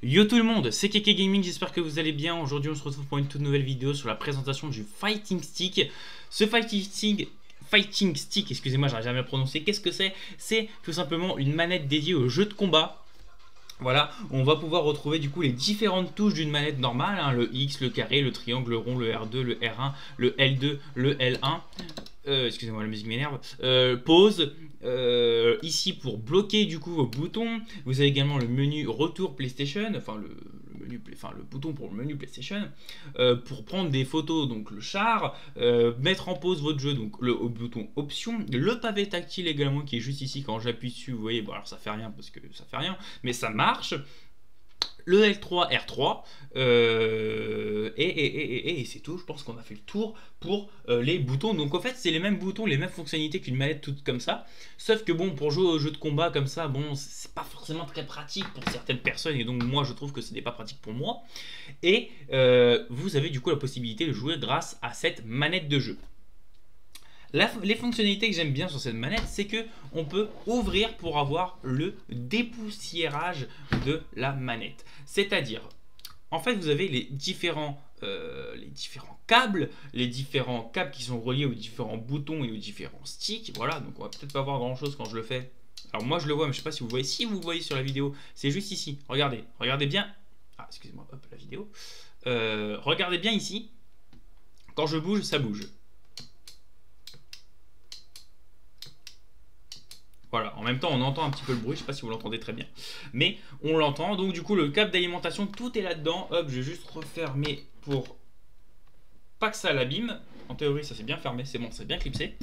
Yo tout le monde, c'est Keke Gaming, j'espère que vous allez bien. Aujourd'hui on se retrouve pour une toute nouvelle vidéo sur la présentation du Fighting Stick. Ce Fighting Stick, excusez-moi, j'arrive jamais à le prononcer. Qu'est-ce que c'est? C'est tout simplement une manette dédiée au jeu de combat. Voilà, on va pouvoir retrouver du coup les différentes touches d'une manette normale, hein, le X, le carré, le triangle, le rond, le R2, le R1, le L2, le L1. Excusez-moi, la musique m'énerve. Pause. Ici pour bloquer du coup vos boutons. Vous avez également le menu retour PlayStation, enfin le bouton pour le menu PlayStation. Pour prendre des photos, donc le char. Mettre en pause votre jeu, donc le bouton option. Le pavé tactile également qui est juste ici quand j'appuie dessus. Vous voyez, bon alors ça fait rien parce que ça fait rien, mais ça marche. Le L3, R3, et c'est tout. Je pense qu'on a fait le tour pour les boutons. Donc en fait, c'est les mêmes boutons, les mêmes fonctionnalités qu'une manette toute comme ça. Sauf que bon, pour jouer au jeu de combat comme ça, bon, c'est pas forcément très pratique pour certaines personnes. Et donc moi, je trouve que ce n'est pas pratique pour moi. Et vous avez du coup la possibilité de jouer grâce à cette manette de jeu. Les fonctionnalités que j'aime bien sur cette manette, c'est que on peut ouvrir pour avoir le dépoussiérage de la manette. C'est-à-dire, en fait, vous avez les différents câbles qui sont reliés aux différents boutons et aux différents sticks. Voilà, donc on va peut-être pas voir grand-chose quand je le fais. Alors moi je le vois, mais je sais pas si vous voyez. Si vous voyez sur la vidéo, c'est juste ici. Regardez, regardez bien. Ah, excusez-moi, hop, la vidéo. Regardez bien ici. Quand je bouge, ça bouge. Voilà, en même temps on entend un petit peu le bruit, je sais pas si vous l'entendez très bien, mais on l'entend. Donc du coup le câble d'alimentation, tout est là-dedans. Hop, je vais juste refermer pour pas que ça l'abîme. En théorie ça s'est bien fermé, c'est bon, c'est bien clipsé.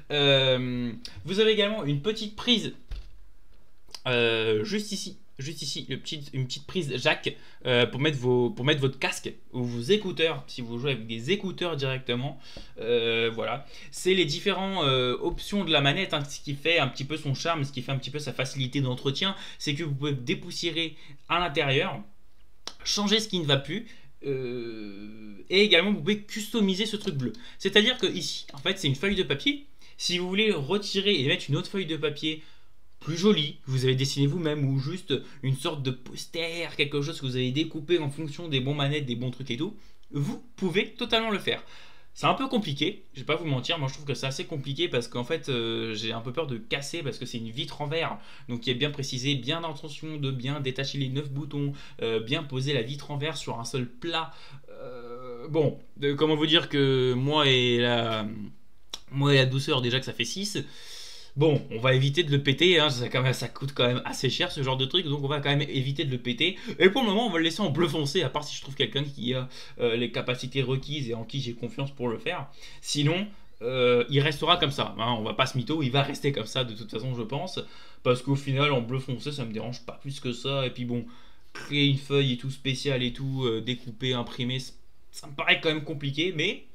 Vous avez également une petite prise juste ici, une petite prise jack pour mettre votre casque ou vos écouteurs, si vous jouez avec des écouteurs directement. Voilà, c'est les différentes options de la manette, hein, ce qui fait un petit peu son charme, ce qui fait un petit peu sa facilité d'entretien, c'est que vous pouvez dépoussiérer à l'intérieur, changer ce qui ne va plus. Et également vous pouvez customiser ce truc bleu, c'est à dire que ici en fait c'est une feuille de papier. Si vous voulez retirer et mettre une autre feuille de papier plus joli, que vous avez dessiné vous-même, ou juste une sorte de poster, quelque chose que vous avez découpé en fonction des bons manettes, des bons trucs et tout, vous pouvez totalement le faire. C'est un peu compliqué, je vais pas vous mentir, moi je trouve que c'est assez compliqué parce qu'en fait j'ai un peu peur de casser parce que c'est une vitre en verre, donc il est bien précisé, bien d'intention de bien détacher les 9 boutons, bien poser la vitre en verre sur un seul plat. Bon, comment vous dire que moi et la douceur déjà que ça fait 6. Bon, on va éviter de le péter, hein, ça coûte quand même assez cher ce genre de truc, donc on va quand même éviter de le péter. Et pour le moment, on va le laisser en bleu foncé, à part si je trouve quelqu'un qui a les capacités requises et en qui j'ai confiance pour le faire. Sinon, il restera comme ça, hein, on va pas se mytho, il va rester comme ça de toute façon, je pense. Parce qu'au final, en bleu foncé, ça me dérange pas plus que ça. Et puis bon, créer une feuille et tout spécial et tout, découper, imprimer, ça me paraît quand même compliqué, mais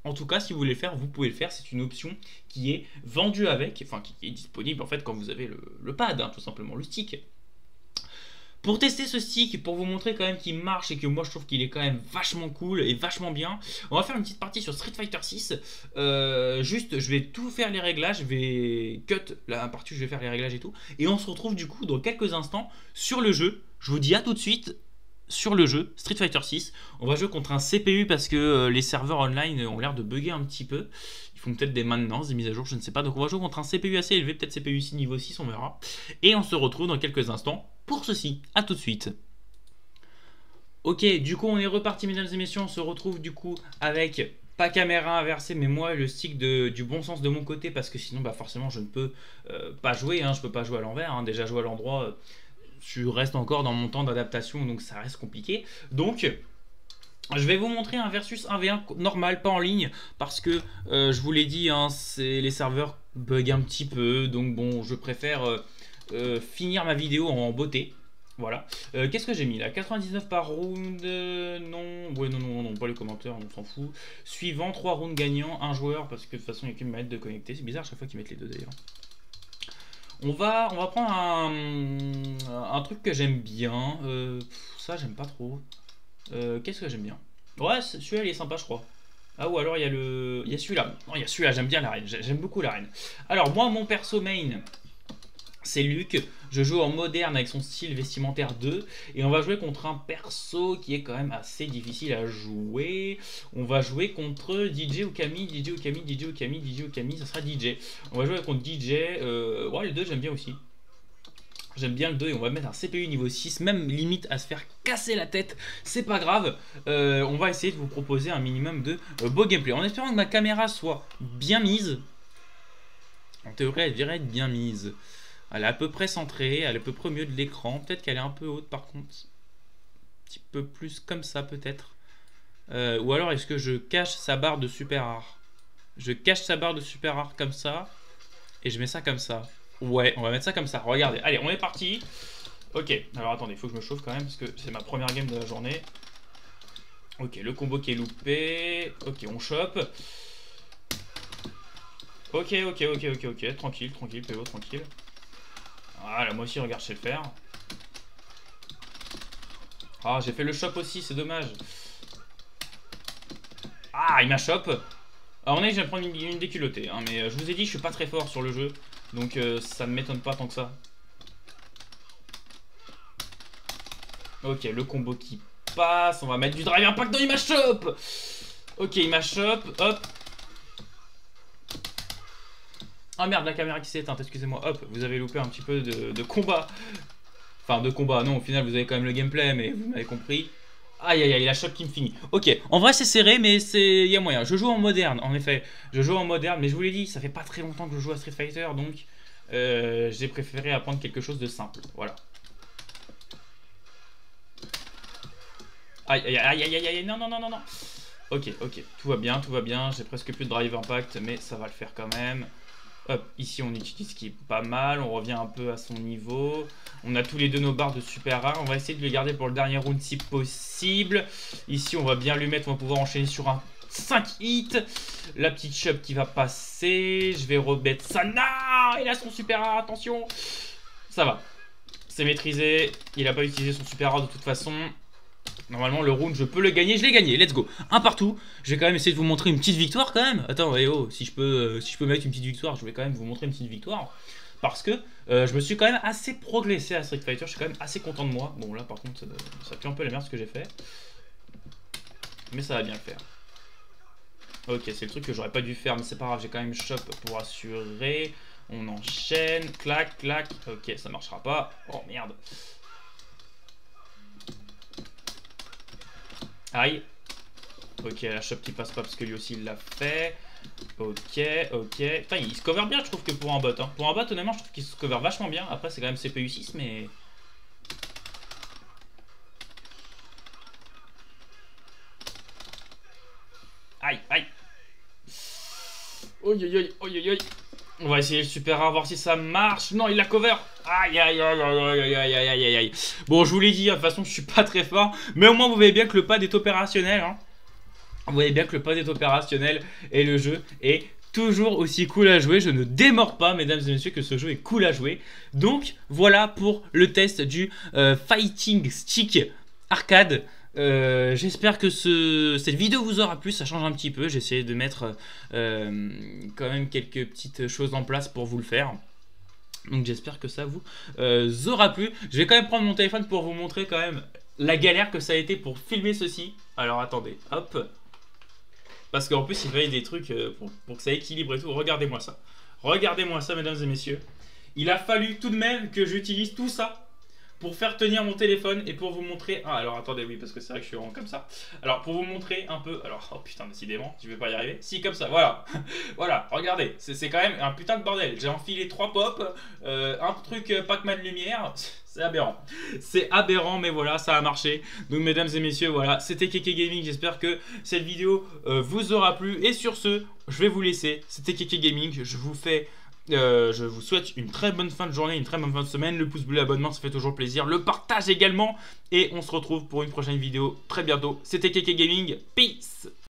en tout cas, si vous voulez le faire, vous pouvez le faire. C'est une option qui est vendue avec, enfin qui est disponible en fait quand vous avez le pad, hein, tout simplement, le stick. Pour tester ce stick, pour vous montrer quand même qu'il marche et que moi je trouve qu'il est quand même vachement cool et vachement bien, on va faire une petite partie sur Street Fighter 6. Juste, je vais tout faire les réglages, je vais cut la partie où je vais faire les réglages et tout. Et on se retrouve du coup dans quelques instants sur le jeu. Je vous dis à tout de suite. Sur le jeu Street Fighter 6, on va jouer contre un CPU parce que les serveurs online ont l'air de bugger un petit peu. Ils font peut-être des maintenances, des mises à jour, je ne sais pas. Donc on va jouer contre un CPU assez élevé, peut-être CPU 6 niveau 6, on verra. Et on se retrouve dans quelques instants pour ceci. A tout de suite. Ok, du coup on est reparti mesdames et messieurs, on se retrouve du coup avec pas caméra inversée, mais moi le stick du bon sens de mon côté parce que sinon bah forcément je ne peux pas jouer, hein, je peux pas jouer à l'envers, hein, déjà jouer à l'endroit... je reste encore dans mon temps d'adaptation, donc ça reste compliqué. Donc, je vais vous montrer un versus 1v1 normal, pas en ligne, parce que, je vous l'ai dit, hein, les serveurs bug un petit peu, donc bon, je préfère finir ma vidéo en beauté. Voilà. Qu'est-ce que j'ai mis là? 99 par round, non, ouais, non, pas les commentaires, on s'en fout. Suivant, 3 rounds gagnants, 1 joueur, parce que de toute façon, il n'y a qu'une manette de connecter. C'est bizarre à chaque fois qu'ils mettent les deux d'ailleurs. On va prendre un truc que j'aime bien. Ça, j'aime pas trop. Qu'est-ce que j'aime bien? Ouais, celui-là, il est sympa, je crois. Ah, ou alors, il y a celui-là. Non, il y a celui-là, j'aime bien l'arène. J'aime beaucoup l'arène. Alors, moi, mon perso main, C'est Luc, je joue en moderne avec son style vestimentaire 2 et on va jouer contre un perso qui est quand même assez difficile à jouer. On va jouer contre DJ Okami, DJ Okami, DJ Okami, DJ Okami, ça sera DJ. On va jouer contre DJ, ouais les deux j'aime bien aussi. J'aime bien le 2 et on va mettre un CPU niveau 6, même limite à se faire casser la tête, c'est pas grave. On va essayer de vous proposer un minimum de beau gameplay. En espérant que ma caméra soit bien mise. En théorie elle devrait être bien mise. Elle est à peu près centrée, elle est à peu près au milieu de l'écran. Peut-être qu'elle est un peu haute par contre. Un petit peu plus comme ça peut-être. Ou alors est-ce que je cache sa barre de super rare? Je cache sa barre de super rare comme ça. Et je mets ça comme ça. Ouais, on va mettre ça comme ça. Regardez, allez, on est parti. Ok, alors attendez, il faut que je me chauffe quand même parce que c'est ma première game de la journée. Ok, le combo qui est loupé. Ok, on chope. Ok, tranquille, PO, tranquille. Voilà, moi aussi, regarde, je sais le faire. Ah, j'ai fait le chop aussi, c'est dommage. Ah, il m'a chop. Alors, on est, je vais prendre une déculottée, hein, mais je vous ai dit, je suis pas très fort sur le jeu. Donc, ça ne m'étonne pas tant que ça. Ok, le combo qui passe. On va mettre du drive impact. Non, il m'a chop. Ok, il m'a chop. Hop. Ah merde, la caméra qui s'est éteinte, excusez-moi. Hop, vous avez loupé un petit peu de combat. Enfin, de combat, non, au final, vous avez quand même le gameplay, mais vous m'avez compris. Aïe, aïe, aïe, la choc qui me finit. Ok, en vrai, c'est serré, mais il y a moyen. Je joue en moderne, en effet. Je joue en moderne, mais je vous l'ai dit, ça fait pas très longtemps que je joue à Street Fighter, donc j'ai préféré apprendre quelque chose de simple. Voilà. Aïe, aïe, aïe, aïe, aïe, aïe, non, non, non, non, non. Ok, tout va bien, j'ai presque plus de drive impact, mais ça va le faire quand même. Hop, ici on utilise ce qui est pas mal, on revient un peu à son niveau. On a tous les deux nos barres de super rare, on va essayer de les garder pour le dernier round si possible. Ici on va bien lui mettre, on va pouvoir enchaîner sur un 5 hits. La petite chub qui va passer, je vais remettre ça. Non, il a son super rare, attention. Ça va, c'est maîtrisé, il n'a pas utilisé son super rare de toute façon. Normalement le round je peux le gagner, je l'ai gagné, let's go. Un partout, je vais quand même essayer de vous montrer une petite victoire quand même. Attends, oh, si je peux mettre une petite victoire, je vais quand même vous montrer une petite victoire. Parce que je me suis quand même assez progressé à Street Fighter, je suis quand même assez content de moi. Bon là par contre ça pue un peu la merde ce que j'ai fait. Mais ça va bien le faire. Ok, c'est le truc que j'aurais pas dû faire, mais c'est pas grave, j'ai quand même chop pour assurer. On enchaîne, clac, clac, ok ça marchera pas. Oh merde. Aïe. Ok, la chop qui passe pas parce que lui aussi il l'a fait. Ok. Putain, il se cover bien, je trouve, que pour un bot. Hein. Pour un bot, honnêtement, je trouve qu'il se cover vachement bien. Après, c'est quand même CPU 6, mais. Aïe, aïe. Oi. On va essayer le super rare, voir si ça marche. Non, il l'a cover. Aïe. Bon, je vous l'ai dit, de toute façon, je suis pas très fort. Mais au moins, vous voyez bien que le pad est opérationnel. Hein. Vous voyez bien que le pad est opérationnel et le jeu est toujours aussi cool à jouer. Je ne démords pas, mesdames et messieurs, que ce jeu est cool à jouer. Donc, voilà pour le test du Fighting Stick Arcade. J'espère que cette vidéo vous aura plu, ça change un petit peu. J'ai essayé de mettre quand même quelques petites choses en place pour vous le faire. Donc j'espère que ça vous aura plu. Je vais quand même prendre mon téléphone pour vous montrer quand même la galère que ça a été pour filmer ceci. Alors attendez, hop. Parce qu'en plus il fallait des trucs pour que ça équilibre et tout. Regardez-moi ça. Regardez-moi ça, mesdames et messieurs. Il a fallu tout de même que j'utilise tout ça pour faire tenir mon téléphone et pour vous montrer... Ah, alors attendez, oui, parce que c'est vrai que je suis rond comme ça. Alors, pour vous montrer un peu... Alors, oh putain, décidément, je vais pas y arriver. Si, comme ça, voilà. Voilà, regardez, c'est quand même un putain de bordel. J'ai enfilé 3 pops, un truc Pac-Man lumière. C'est aberrant. C'est aberrant, mais voilà, ça a marché. Donc, mesdames et messieurs, voilà, c'était Keke Gaming. J'espère que cette vidéo vous aura plu. Et sur ce, je vais vous laisser. C'était Keke Gaming. Je vous souhaite une très bonne fin de journée, une très bonne fin de semaine. Le pouce bleu, l'abonnement, ça fait toujours plaisir. Le partage également. Et on se retrouve pour une prochaine vidéo très bientôt. C'était Keke Gaming. Peace.